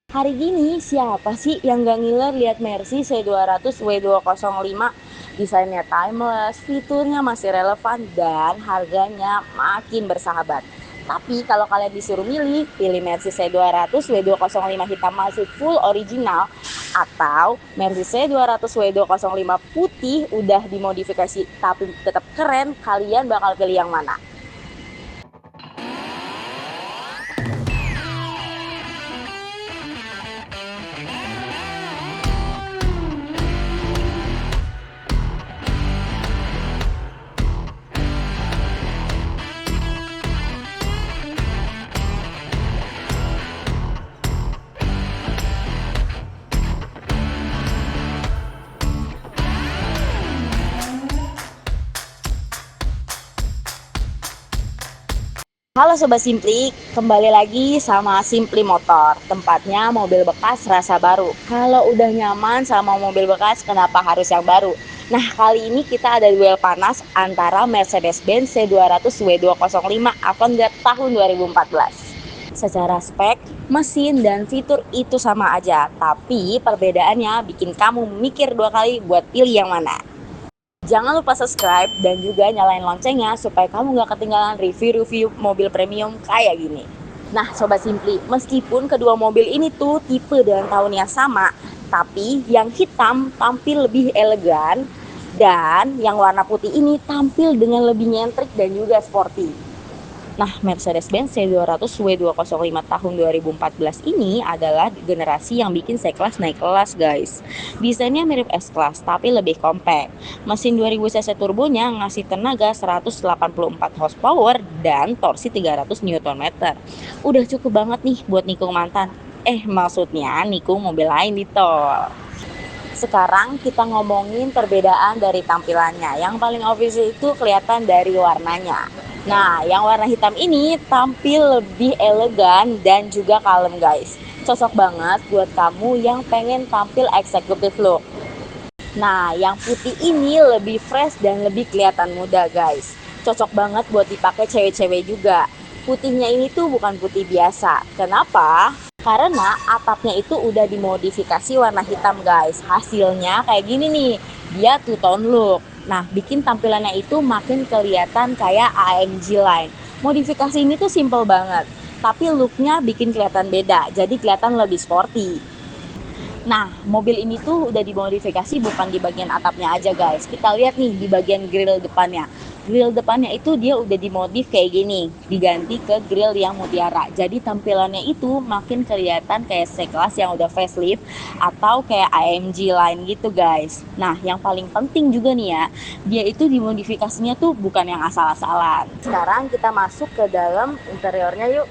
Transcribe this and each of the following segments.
Hari gini siapa sih yang gak ngiler lihat Mercy C200 W205? Desainnya timeless, fiturnya masih relevan, dan harganya makin bersahabat. Tapi kalau kalian disuruh milih, pilih Mercy C200 W205 hitam masih full original atau Mercy C200 W205 putih udah dimodifikasi tapi tetap keren, kalian bakal pilih yang mana? Halo Sobat Simply, kembali lagi sama Simply Motor. Tempatnya mobil bekas rasa baru. Kalau udah nyaman sama mobil bekas, kenapa harus yang baru? Nah, kali ini kita ada duel panas antara Mercedes-Benz C200 W205 Avantgarde tahun 2014. Secara spek, mesin, dan fitur itu sama aja, tapi perbedaannya bikin kamu mikir dua kali buat pilih yang mana. Jangan lupa subscribe dan juga nyalain loncengnya supaya kamu gak ketinggalan review-review mobil premium kayak gini. Nah Sobat Simply, meskipun kedua mobil ini tuh tipe dan tahun yang sama, tapi yang hitam tampil lebih elegan dan yang warna putih ini tampil dengan lebih nyentrik dan juga sporty. Nah, Mercedes-Benz C200 W205 tahun 2014 ini adalah generasi yang bikin C-Class naik kelas, guys. Desainnya mirip S-Class, tapi lebih compact. Mesin 2000 cc turbonya ngasih tenaga 184 horsepower dan torsi 300 Nm. Udah cukup banget nih buat nikung mantan. Maksudnya nikung mobil lain di tol. Sekarang kita ngomongin perbedaan dari tampilannya. Yang paling obvious itu kelihatan dari warnanya. Nah, yang warna hitam ini tampil lebih elegan dan juga kalem, guys. Cocok banget buat kamu yang pengen tampil executive look. Nah, yang putih ini lebih fresh dan lebih kelihatan muda, guys. Cocok banget buat dipakai cewek-cewek juga. Putihnya ini tuh bukan putih biasa. Kenapa? Karena atapnya itu udah dimodifikasi warna hitam, guys. Hasilnya kayak gini nih. Dia two tone look. Nah, bikin tampilannya itu makin kelihatan kayak AMG Line. Modifikasi ini tuh simple banget, tapi looknya bikin kelihatan beda. Jadi kelihatan lebih sporty. Nah, mobil ini tuh udah dimodifikasi bukan di bagian atapnya aja, guys. Kita lihat nih di bagian grill depannya. Grill depannya itu dia udah dimodif kayak gini, diganti ke grill yang mutiara. Jadi tampilannya itu makin kelihatan kayak C-Class yang udah facelift atau kayak AMG Line gitu, guys. Nah, yang paling penting juga nih ya, dia itu dimodifikasinya tuh bukan yang asal-asalan. Sekarang kita masuk ke dalam interiornya yuk.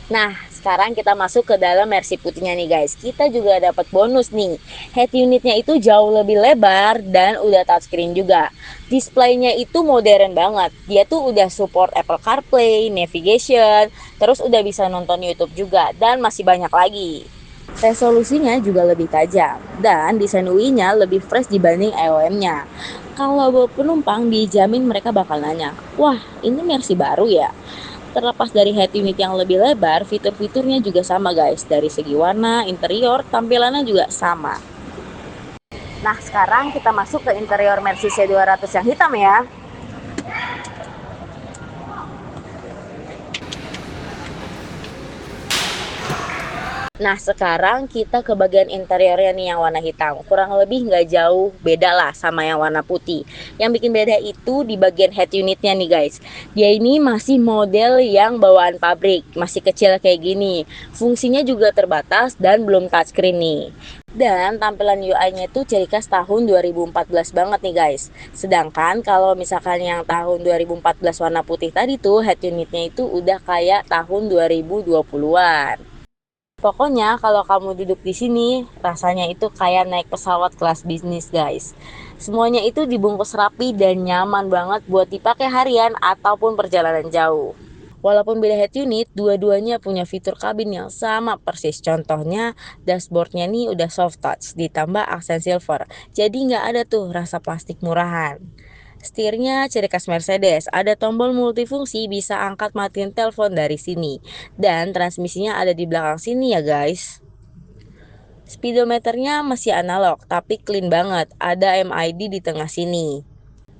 Nah, sekarang kita masuk ke dalam Mercy putihnya nih guys. Kita juga dapat bonus nih. Head unitnya itu jauh lebih lebar dan udah touchscreen juga. Displaynya itu modern banget. Dia tuh udah support Apple CarPlay, navigation, terus udah bisa nonton YouTube juga dan masih banyak lagi. Resolusinya juga lebih tajam dan desain UI-nya lebih fresh dibanding EOM-nya. Kalau bawa penumpang dijamin mereka bakal nanya, "Wah, ini Mercy baru ya?" Terlepas dari head unit yang lebih lebar, fitur-fiturnya juga sama guys. Dari segi warna, interior, tampilannya juga sama. Nah, sekarang kita masuk ke interior Mercy C200 yang hitam ya. Nah, sekarang kita ke bagian interiornya nih yang warna hitam. Kurang lebih nggak jauh beda lah sama yang warna putih. Yang bikin beda itu di bagian head unitnya nih guys. Dia ini masih model yang bawaan pabrik, masih kecil kayak gini. Fungsinya juga terbatas dan belum touchscreen nih. Dan tampilan UI-nya itu ciri khas tahun 2014 banget nih guys. Sedangkan kalau misalkan yang tahun 2014 warna putih tadi tuh head unitnya itu udah kayak tahun 2020-an. Pokoknya kalau kamu duduk di sini, rasanya itu kayak naik pesawat kelas bisnis, guys. Semuanya itu dibungkus rapi dan nyaman banget buat dipakai harian ataupun perjalanan jauh. Walaupun beda head unit, dua-duanya punya fitur kabin yang sama persis. Contohnya, dashboardnya nih udah soft touch ditambah aksen silver. Jadi nggak ada tuh rasa plastik murahan. Setirnya ciri khas Mercedes, ada tombol multifungsi bisa angkat matiin telepon dari sini. Dan transmisinya ada di belakang sini ya guys. Speedometernya masih analog, tapi clean banget, ada MID di tengah sini.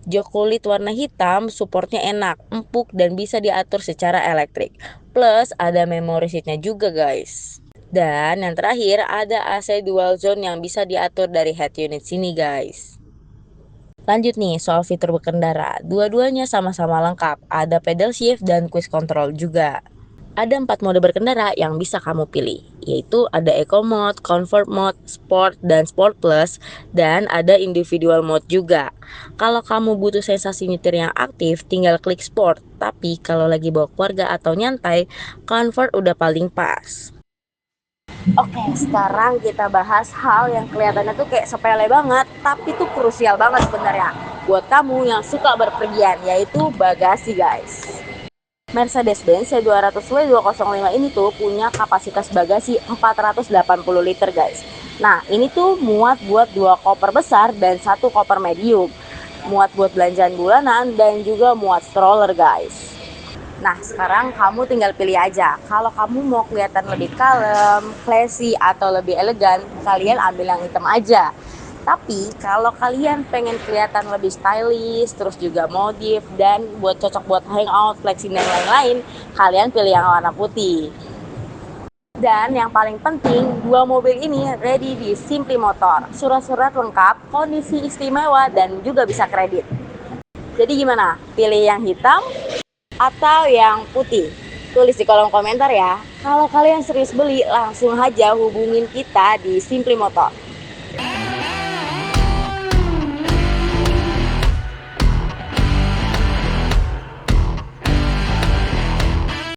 Jok kulit warna hitam, supportnya enak, empuk, dan bisa diatur secara elektrik. Plus ada memory seatnya juga guys. Dan yang terakhir ada AC dual zone yang bisa diatur dari head unit sini guys. Lanjut nih soal fitur berkendara, dua-duanya sama-sama lengkap, ada pedal shift dan cruise control juga. Ada 4 mode berkendara yang bisa kamu pilih, yaitu ada Eco Mode, Comfort Mode, Sport, dan Sport Plus, dan ada individual mode juga. Kalau kamu butuh sensasi nyetir yang aktif, tinggal klik Sport, tapi kalau lagi bawa keluarga atau nyantai, Comfort udah paling pas. Oke, sekarang kita bahas hal yang kelihatannya tuh kayak sepele banget, tapi tuh krusial banget sebenarnya buat kamu yang suka berpergian, yaitu bagasi guys. Mercedes-Benz C200W205 ini tuh punya kapasitas bagasi 480 liter guys. Nah ini tuh muat buat 2 koper besar dan 1 koper medium, muat buat belanjaan bulanan dan juga muat stroller guys. Nah sekarang kamu tinggal pilih aja, kalau kamu mau kelihatan lebih kalem, classy atau lebih elegan, kalian ambil yang hitam aja. Tapi kalau kalian pengen kelihatan lebih stylish, terus juga modif dan buat cocok buat hangout, flexing dan lain-lain, kalian pilih yang warna putih. Dan yang paling penting, dua mobil ini ready di Simply Motor. Surat-surat lengkap, kondisi istimewa dan juga bisa kredit. Jadi gimana? Pilih yang hitam atau yang putih? Tulis di kolom komentar ya. Kalau kalian serius beli, langsung aja hubungin kita di Simply Motor.